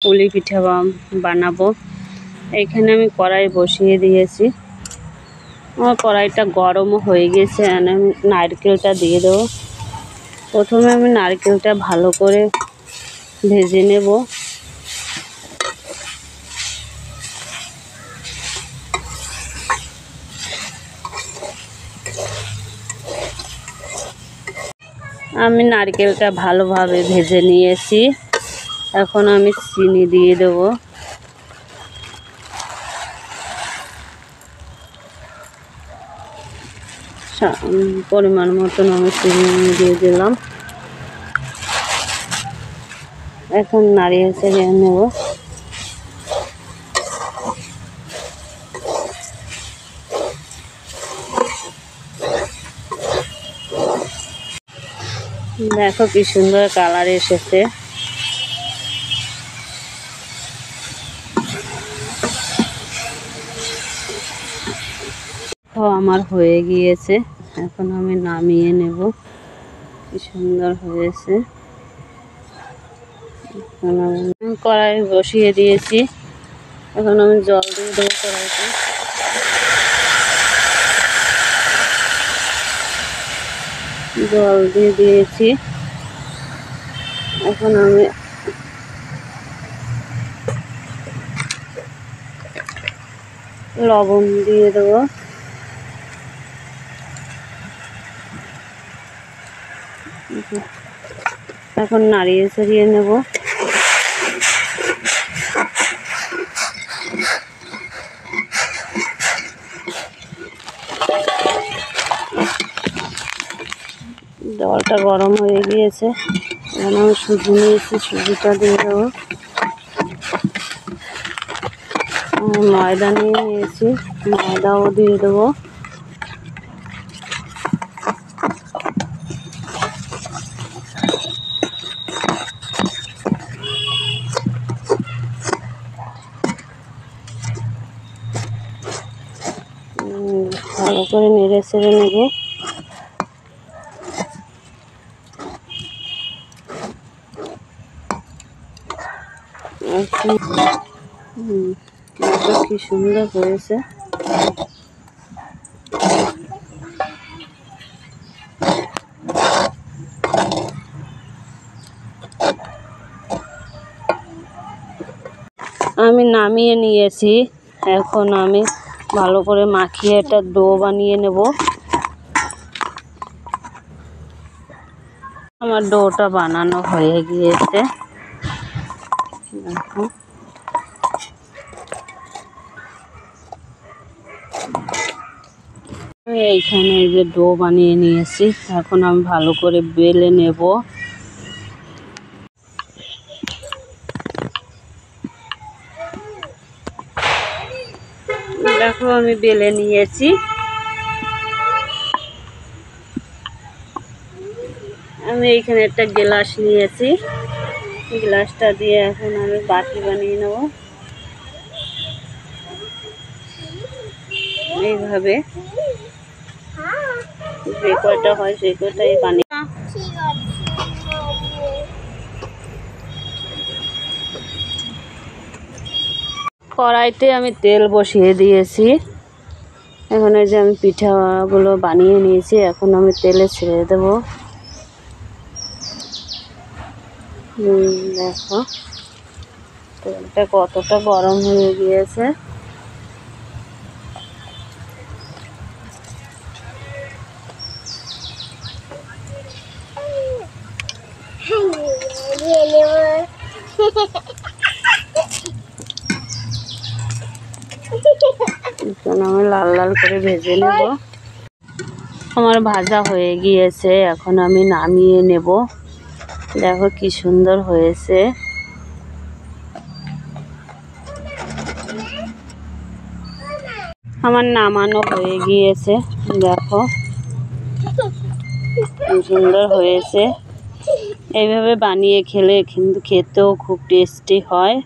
পুলি পিঠা বানাবো। এখানে আমি কড়াই বসিয়ে দিয়েছি। আমার কড়াইটা গরমও হয়ে গেছে। আমি নারকেলটা দিয়ে দেবো। প্রথমে আমি নারকেলটা ভালো করে ভেজে নেব। আমি নারকেলটা ভালোভাবে ভেজে নিয়েছি। এখন আমি চিনি দিয়ে দেবো। পরিমাণ মতন আমি চিনি দিয়ে দিলাম। এখন নাড়িয়ে চাড়িয়ে নেব। দেখো কি সুন্দর কালার এসেছে। আমার হয়ে গিয়েছে। এখন আমি নামিয়ে নেব। কি সুন্দর হয়েছে। কড়াই বসিয়ে দিয়েছি। এখন আমি জল দিয়ে দেবো কড়াইতে। জল দিয়ে দিয়েছি। এখন আমি লবণ দিয়ে দেবো। এখন নাড়িয়ে চাড়িয়ে নেব। জলটা গরম হয়ে গিয়েছে। এখন আমি সুজি নিয়েছি, সুজিটা দিয়ে দেবো। ময়দা নিয়েছি, ময়দাও দিয়ে দেবো। ভালো করে নেড়ে চেড়ে নেব। কি সুন্দর হয়েছে। আমি নামিয়ে নিয়েছি। এখন আমি ভালো করে মাখিয়ে একটা ডো বানিয়ে নেব। আমার ডোটা বানানো হয়ে গিয়েছে। দেখো এইখানে এই যে ডো বানিয়ে নিয়েছি। এখন আমি ভালো করে বেলে নেব। দেখো আমি বেলে নিয়েছি। আমি এইখানে একটা গ্লাস নিয়েছি। গ্লাসটা দিয়ে এখন আমি বাটি বানিয়ে নেব। এইভাবে যে কয়টা হয় সেই কয়টাই বানিয়ে। কড়াইতে আমি তেল বসিয়ে দিয়েছি। এখন এই যে আমি পিঠাগুলো বানিয়ে নিয়েছি। এখন আমি তেলে ছেড়ে দেব। দেখো তেলটা কতটা গরম হয়ে গিয়েছে। আমি লাল লাল করে ভেজে নেব। আমার ভাজা হয়ে গিয়েছে। এখন আমি নামিয়ে নেব। দেখো কি সুন্দর হয়েছে। আমার নামানো হয়ে গিয়েছে। দেখো কি সুন্দর হয়েছে। এইভাবে বানিয়ে খেলে কিন্তু খেতেও খুব টেস্টি হয়।